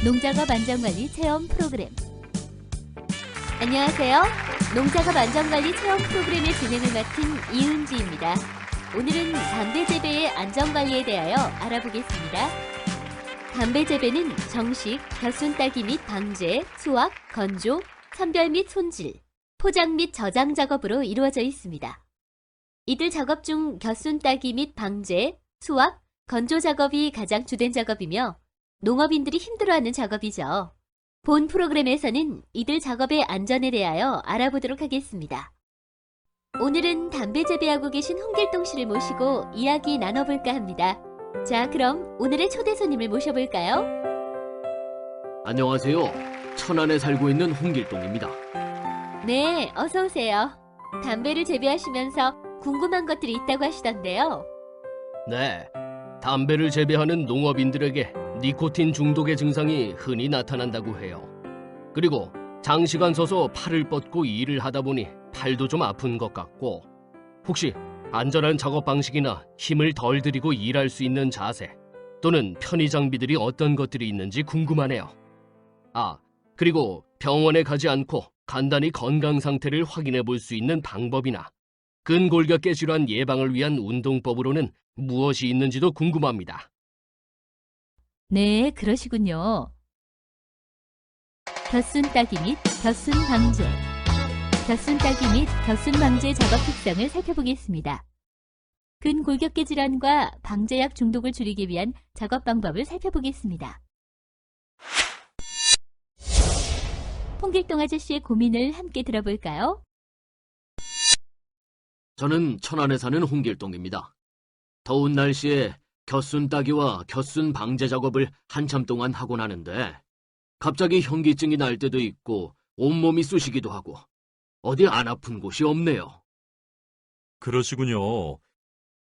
농작업 안전관리 체험 프로그램. 안녕하세요. 농작업 안전관리 체험 프로그램의 진행을 맡은 이은지입니다. 오늘은 담배 재배의 안전관리에 대하여 알아보겠습니다. 담배 재배는 정식, 겨순 따기 및 방제, 수확, 건조, 선별 및 손질, 포장 및 저장 작업으로 이루어져 있습니다. 이들 작업 중 겨순 따기 및 방제, 수확, 건조 작업이 가장 주된 작업이며 농업인들이 힘들어하는 작업이죠. 본 프로그램에서는 이들 작업의 안전에 대하여 알아보도록 하겠습니다. 오늘은 담배 재배하고 계신 홍길동 씨를 모시고 이야기 나눠볼까 합니다. 자, 그럼 오늘의 초대 손님을 모셔볼까요? 안녕하세요. 천안에 살고 있는 홍길동입니다. 네, 어서 오세요. 담배를 재배하시면서 궁금한 것들이 있다고 하시던데요. 네, 담배를 재배하는 농업인들에게 니코틴 중독의 증상이 흔히 나타난다고 해요. 그리고 장시간 서서 팔을 뻗고 일을 하다 보니 팔도 좀 아픈 것 같고, 혹시 안전한 작업 방식이나 힘을 덜 들이고 일할 수 있는 자세 또는 편의 장비들이 어떤 것들이 있는지 궁금하네요. 아, 그리고 병원에 가지 않고 간단히 건강 상태를 확인해 볼 수 있는 방법이나 근골격계 질환 예방을 위한 운동법으로는 무엇이 있는지도 궁금합니다. 네, 그러시군요. 겨순 따기 및 겨순 방제. 겨순 따기 및 겨순 방제 작업 특성을 살펴보겠습니다. 근골격계 질환과 방제약 중독을 줄이기 위한 작업 방법을 살펴보겠습니다. 홍길동 아저씨의 고민을 함께 들어볼까요? 저는 천안에 사는 홍길동입니다. 더운 날씨에 겨순 따기와 겨순 방제 작업을 한참 동안 하곤 하는데 갑자기 현기증이 날 때도 있고 온몸이 쑤시기도 하고 어디 안 아픈 곳이 없네요. 그러시군요.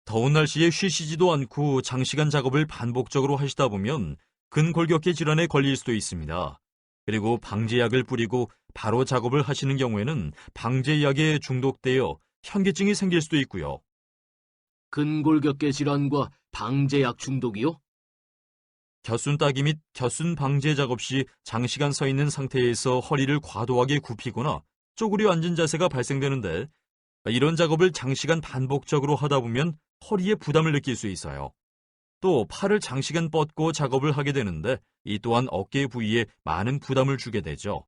더운 날씨에 쉬시지도 않고 장시간 작업을 반복적으로 하시다 보면 근골격계 질환에 걸릴 수도 있습니다. 그리고 방제약을 뿌리고 바로 작업을 하시는 경우에는 방제약에 중독되어 현기증이 생길 수도 있고요. 근골격계 질환과 방제약 중독이요? 겨순 따기 및 겨순 방제 작업 시 장시간 서 있는 상태에서 허리를 과도하게 굽히거나 쪼그려 앉은 자세가 발생되는데, 이런 작업을 장시간 반복적으로 하다 보면 허리에 부담을 느낄 수 있어요. 또 팔을 장시간 뻗고 작업을 하게 되는데 이 또한 어깨 부위에 많은 부담을 주게 되죠.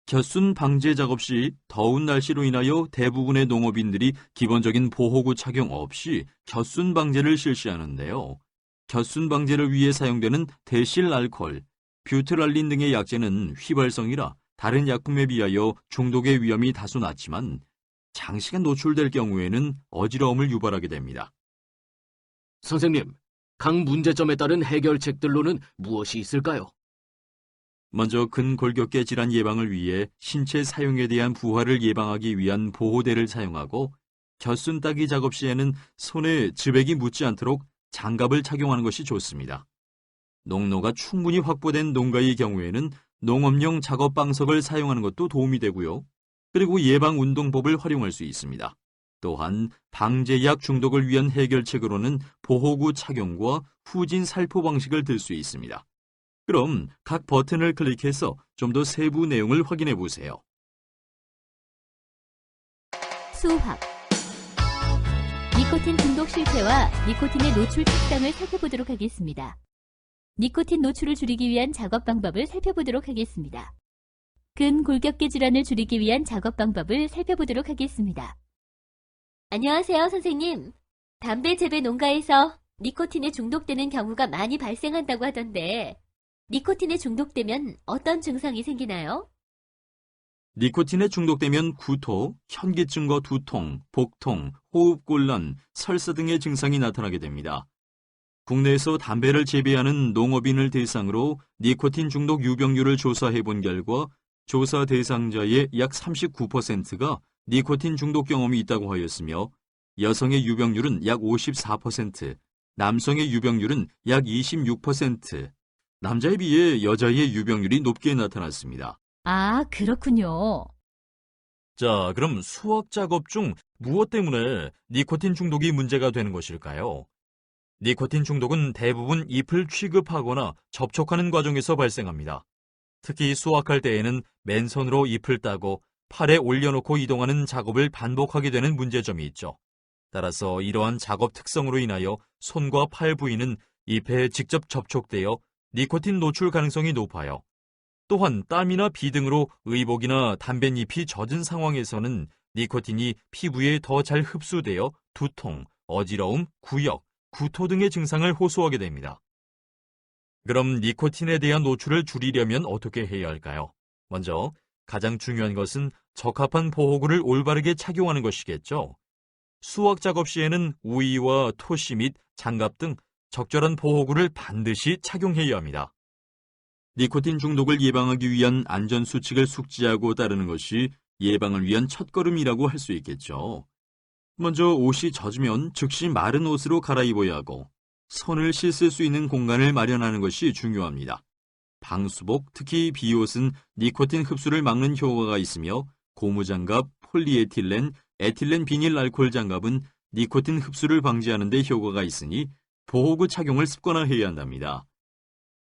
겨순 방제 작업 시 더운 날씨로 인하여 대부분의 농업인들이 기본적인 보호구 착용 없이 겨순 방제를 실시하는데요. 겨순 방제를 위해 사용되는 대실 알코올, 뷰트랄린 등의 약재는 휘발성이라 다른 약품에 비하여 중독의 위험이 다소 낮지만 장시간 노출될 경우에는 어지러움을 유발하게 됩니다. 선생님, 각 문제점에 따른 해결책들로는 무엇이 있을까요? 먼저 근골격계 질환 예방을 위해 신체 사용에 대한 부하를 예방하기 위한 보호대를 사용하고, 겨순 따기 작업 시에는 손에 즙액이 묻지 않도록 장갑을 착용하는 것이 좋습니다. 농로가 충분히 확보된 농가의 경우에는 농업용 작업 방석을 사용하는 것도 도움이 되고요. 그리고 예방 운동법을 활용할 수 있습니다. 또한 방제약 중독을 위한 해결책으로는 보호구 착용과 후진 살포 방식을 들 수 있습니다. 그럼 각 버튼을 클릭해서 좀 더 세부 내용을 확인해 보세요. 수확. 니코틴 중독 실태와 니코틴의 노출 특성을 살펴보도록 하겠습니다. 니코틴 노출을 줄이기 위한 작업 방법을 살펴보도록 하겠습니다. 근골격계 질환을 줄이기 위한 작업 방법을 살펴보도록 하겠습니다. 안녕하세요, 선생님. 담배 재배 농가에서 니코틴에 중독되는 경우가 많이 발생한다고 하던데 니코틴에 중독되면 어떤 증상이 생기나요? 니코틴에 중독되면 구토, 현기증과 두통, 복통, 호흡곤란, 설사 등의 증상이 나타나게 됩니다. 국내에서 담배를 재배하는 농업인을 대상으로 니코틴 중독 유병률을 조사해 본 결과 조사 대상자의 약 39%가 니코틴 중독 경험이 있다고 하였으며, 여성의 유병률은 약 54%, 남성의 유병률은 약 26%, 남자에 비해 여자의 유병률이 높게 나타났습니다. 아, 그렇군요. 자, 그럼 수확 작업 중 무엇 때문에 니코틴 중독이 문제가 되는 것일까요? 니코틴 중독은 대부분 잎을 취급하거나 접촉하는 과정에서 발생합니다. 특히 수확할 때에는 맨손으로 잎을 따고 팔에 올려놓고 이동하는 작업을 반복하게 되는 문제점이 있죠. 따라서 이러한 작업 특성으로 인하여 손과 팔 부위는 잎에 직접 접촉되어 니코틴 노출 가능성이 높아요. 또한 땀이나 비 등으로 의복이나 담뱃잎이 젖은 상황에서는 니코틴이 피부에 더 잘 흡수되어 두통, 어지러움, 구역, 구토 등의 증상을 호소하게 됩니다. 그럼 니코틴에 대한 노출을 줄이려면 어떻게 해야 할까요? 먼저 가장 중요한 것은 적합한 보호구를 올바르게 착용하는 것이겠죠. 수확 작업 시에는 우의와 토시 및 장갑 등 적절한 보호구를 반드시 착용해야 합니다. 니코틴 중독을 예방하기 위한 안전수칙을 숙지하고 따르는 것이 예방을 위한 첫걸음이라고 할 수 있겠죠. 먼저 옷이 젖으면 즉시 마른 옷으로 갈아입어야 하고 손을 씻을 수 있는 공간을 마련하는 것이 중요합니다. 방수복, 특히 비옷은 니코틴 흡수를 막는 효과가 있으며 고무장갑, 폴리에틸렌, 에틸렌 비닐 알코올 장갑은 니코틴 흡수를 방지하는 데 효과가 있으니 보호구 착용을 습관화해야 한답니다.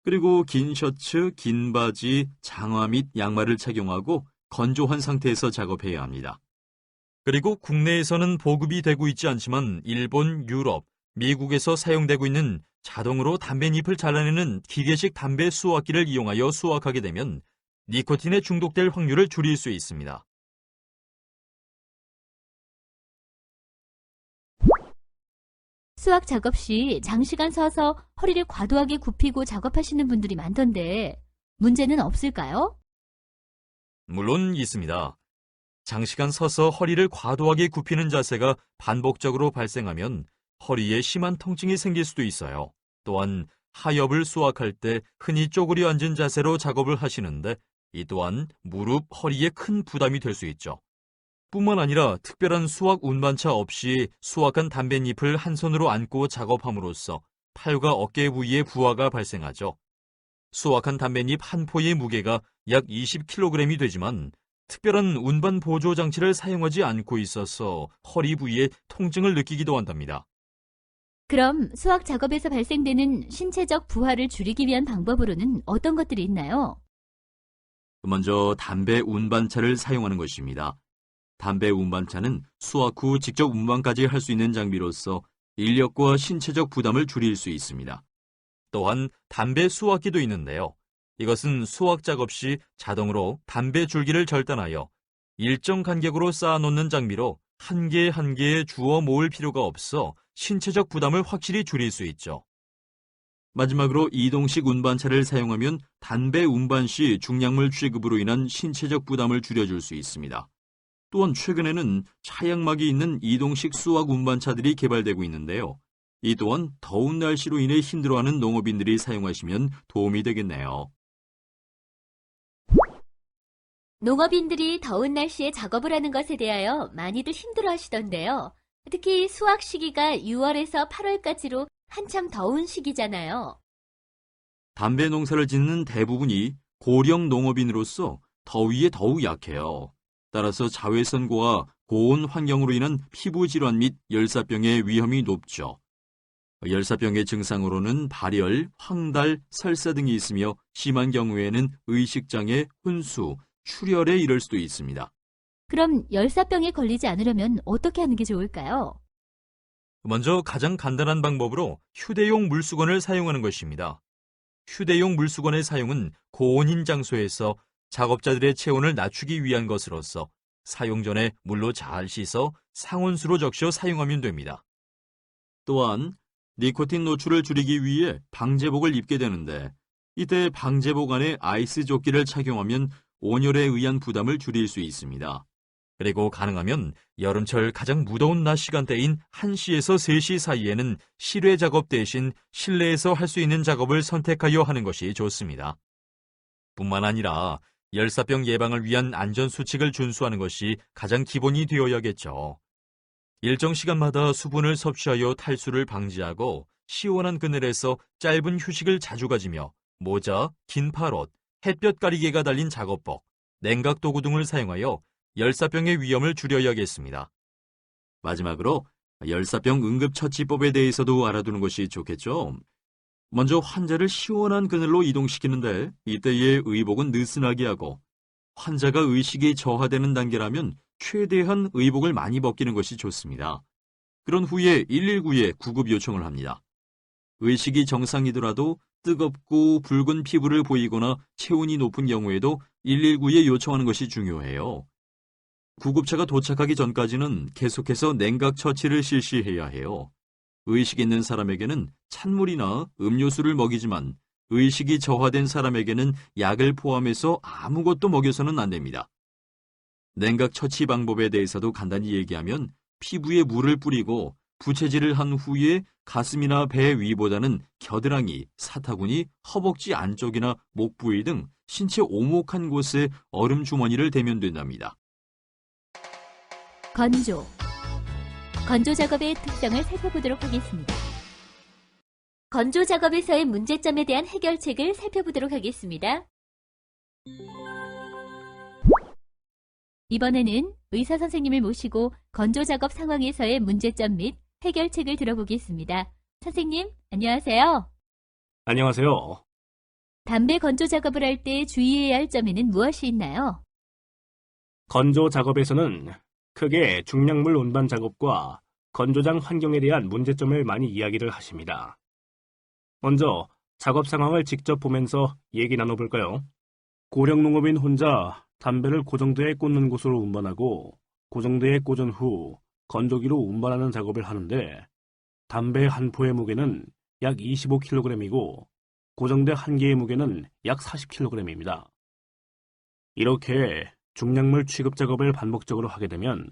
그리고 긴 셔츠, 긴 바지, 장화 및 양말을 착용하고 건조한 상태에서 작업해야 합니다. 그리고 국내에서는 보급이 되고 있지 않지만 일본, 유럽, 미국에서 사용되고 있는 자동으로 담뱃잎을 잘라내는 기계식 담배 수확기를 이용하여 수확하게 되면 니코틴에 중독될 확률을 줄일 수 있습니다. 수학 작업 시 장시간 서서 허리를 과도하게 굽히고 작업하시는 분들이 많던데 문제는 없을까요? 물론 있습니다. 장시간 서서 허리를 과도하게 굽히는 자세가 반복적으로 발생하면 허리에 심한 통증이 생길 수도 있어요. 또한 하엽을 수확할 때 흔히 쪼그려 앉은 자세로 작업을 하시는데 이 또한 무릎, 허리에 큰 부담이 될 수 있죠. 뿐만 아니라 특별한 수확 운반차 없이 수확한 담뱃잎을 한 손으로 안고 작업함으로써 팔과 어깨 부위에 부하가 발생하죠. 수확한 담뱃잎 한 포의 무게가 약 20kg이 되지만 특별한 운반 보조 장치를 사용하지 않고 있어서 허리 부위에 통증을 느끼기도 한답니다. 그럼 수학 작업에서 발생되는 신체적 부하를 줄이기 위한 방법으로는 어떤 것들이 있나요? 먼저 담배 운반차를 사용하는 것입니다. 담배 운반차는 수확 후 직접 운반까지 할 수 있는 장비로서 인력과 신체적 부담을 줄일 수 있습니다. 또한 담배 수확기도 있는데요. 이것은 수확 작업 시 자동으로 담배 줄기를 절단하여 일정 간격으로 쌓아놓는 장비로 한 개 한 개에 주워 모을 필요가 없어 신체적 부담을 확실히 줄일 수 있죠. 마지막으로 이동식 운반차를 사용하면 담배 운반 시 중량물 취급으로 인한 신체적 부담을 줄여줄 수 있습니다. 또한 최근에는 차양막이 있는 이동식 수확 운반차들이 개발되고 있는데요. 이 또한 더운 날씨로 인해 힘들어하는 농업인들이 사용하시면 도움이 되겠네요. 농업인들이 더운 날씨에 작업을 하는 것에 대하여 많이들 힘들어 하시던데요. 특히 수확 시기가 6월에서 8월까지로 한참 더운 시기잖아요. 담배 농사를 짓는 대부분이 고령 농업인으로서 더위에 더욱 약해요. 따라서 자외선과 고온 환경으로 인한 피부 질환 및 열사병의 위험이 높죠. 열사병의 증상으로는 발열, 황달, 설사 등이 있으며 심한 경우에는 의식장애, 혼수, 출혈에 이를 수도 있습니다. 그럼 열사병에 걸리지 않으려면 어떻게 하는 게 좋을까요? 먼저 가장 간단한 방법으로 휴대용 물수건을 사용하는 것입니다. 휴대용 물수건의 사용은 고온인 장소에서 작업자들의 체온을 낮추기 위한 것으로서 사용 전에 물로 잘 씻어 상온수로 적셔 사용하면 됩니다. 또한 니코틴 노출을 줄이기 위해 방제복을 입게 되는데 이때 방제복 안에 아이스 조끼를 착용하면 온열에 의한 부담을 줄일 수 있습니다. 그리고 가능하면 여름철 가장 무더운 낮 시간대인 1시에서 3시 사이에는 실외 작업 대신 실내에서 할 수 있는 작업을 선택하여 하는 것이 좋습니다. 뿐만 아니라 열사병 예방을 위한 안전수칙을 준수하는 것이 가장 기본이 되어야겠죠. 일정 시간마다 수분을 섭취하여 탈수를 방지하고 시원한 그늘에서 짧은 휴식을 자주 가지며 모자, 긴 팔옷, 햇볕 가리개가 달린 작업복, 냉각 도구 등을 사용하여 열사병의 위험을 줄여야겠습니다. 마지막으로 열사병 응급처치법에 대해서도 알아두는 것이 좋겠죠. 먼저 환자를 시원한 그늘로 이동시키는데 이때의 의복은 느슨하게 하고 환자가 의식이 저하되는 단계라면 최대한 의복을 많이 벗기는 것이 좋습니다. 그런 후에 119에 구급 요청을 합니다. 의식이 정상이더라도 뜨겁고 붉은 피부를 보이거나 체온이 높은 경우에도 119에 요청하는 것이 중요해요. 구급차가 도착하기 전까지는 계속해서 냉각 처치를 실시해야 해요. 의식 있는 사람에게는 찬물이나 음료수를 먹이지만 의식이 저하된 사람에게는 약을 포함해서 아무것도 먹여서는 안 됩니다. 냉각 처치 방법에 대해서도 간단히 얘기하면 피부에 물을 뿌리고 부채질을 한 후에 가슴이나 배 위보다는 겨드랑이, 사타구니, 허벅지 안쪽이나 목 부위 등 신체 오목한 곳에 얼음 주머니를 대면 된답니다. 건조. 건조 작업의 특성을 살펴보도록 하겠습니다. 건조 작업에서의 문제점에 대한 해결책을 살펴보도록 하겠습니다. 이번에는 의사 선생님을 모시고 건조 작업 상황에서의 문제점 및 해결책을 들어보겠습니다. 선생님, 안녕하세요. 안녕하세요. 담배 건조 작업을 할 때 주의해야 할 점에는 무엇이 있나요? 건조 작업에서는 크게 중량물 운반 작업과 건조장 환경에 대한 문제점을 많이 이야기를 하십니다. 먼저 작업 상황을 직접 보면서 얘기 나눠볼까요? 고령농업인 혼자 담배를 고정대에 꽂는 곳으로 운반하고 고정대에 꽂은 후 건조기로 운반하는 작업을 하는데 담배 한 포의 무게는 약 25kg이고 고정대 한 개의 무게는 약 40kg입니다. 이렇게 중량물 취급 작업을 반복적으로 하게 되면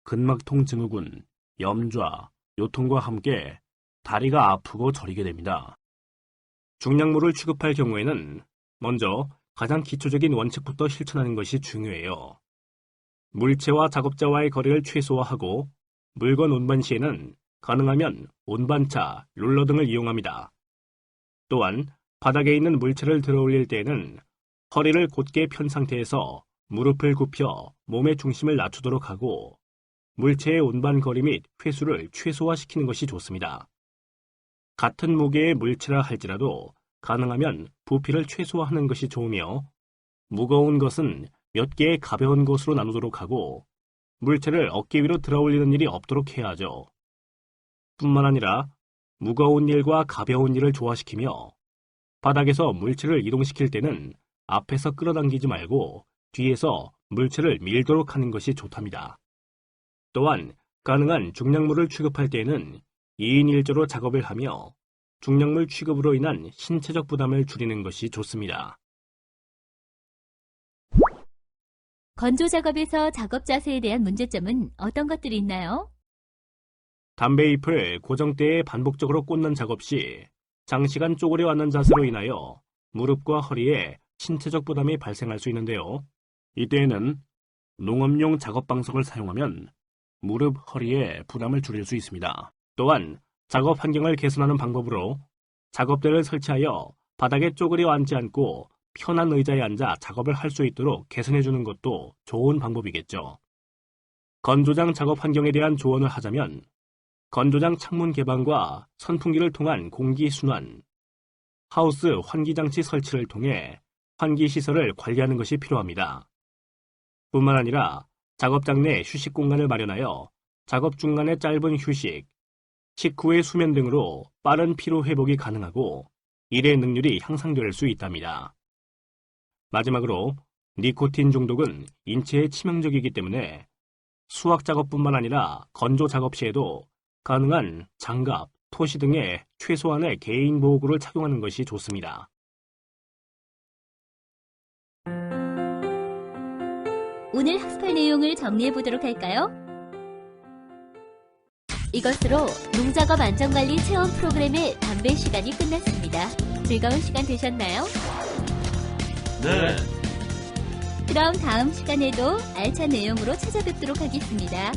근막통 증후군, 염좌, 요통과 함께 다리가 아프고 저리게 됩니다. 중량물을 취급할 경우에는 먼저 가장 기초적인 원칙부터 실천하는 것이 중요해요. 물체와 작업자와의 거리를 최소화하고 물건 운반 시에는 가능하면 운반차, 롤러 등을 이용합니다. 또한 바닥에 있는 물체를 들어올릴 때에는 허리를 곧게 편 상태에서 무릎을 굽혀 몸의 중심을 낮추도록 하고 물체의 운반 거리 및 횟수를 최소화시키는 것이 좋습니다. 같은 무게의 물체라 할지라도 가능하면 부피를 최소화하는 것이 좋으며 무거운 것은 몇 개의 가벼운 것으로 나누도록 하고 물체를 어깨 위로 들어올리는 일이 없도록 해야 하죠. 뿐만 아니라 무거운 일과 가벼운 일을 조화시키며 바닥에서 물체를 이동시킬 때는 앞에서 끌어당기지 말고 뒤에서 물체를 밀도록 하는 것이 좋답니다. 또한 가능한 중량물을 취급할 때에는 2인 1조로 작업을 하며 중량물 취급으로 인한 신체적 부담을 줄이는 것이 좋습니다. 건조 작업에서 작업 자세에 대한 문제점은 어떤 것들이 있나요? 담배 잎을 고정대에 반복적으로 꽂는 작업 시 장시간 쪼그려 앉는 자세로 인하여 무릎과 허리에 신체적 부담이 발생할 수 있는데요. 이때에는 농업용 작업 방석을 사용하면 무릎, 허리에 부담을 줄일 수 있습니다. 또한 작업 환경을 개선하는 방법으로 작업대를 설치하여 바닥에 쪼그려 앉지 않고 편한 의자에 앉아 작업을 할 수 있도록 개선해 주는 것도 좋은 방법이겠죠. 건조장 작업 환경에 대한 조언을 하자면 건조장 창문 개방과 선풍기를 통한 공기 순환, 하우스 환기장치 설치를 통해 환기 시설을 관리하는 것이 필요합니다. 뿐만 아니라 작업장 내 휴식 공간을 마련하여 작업 중간에 짧은 휴식, 식후의 수면 등으로 빠른 피로 회복이 가능하고 일의 능률이 향상될 수 있답니다. 마지막으로 니코틴 중독은 인체에 치명적이기 때문에 수확 작업뿐만 아니라 건조 작업 시에도 가능한 장갑, 토시 등의 최소한의 개인 보호구를 착용하는 것이 좋습니다. 오늘 학습할 내용을 정리해 보도록 할까요? 이것으로 농작업 안전관리 체험 프로그램의 담배 시간이 끝났습니다. 즐거운 시간 되셨나요? 네. 그럼 다음 시간에도 알찬 내용으로 찾아뵙도록 하겠습니다.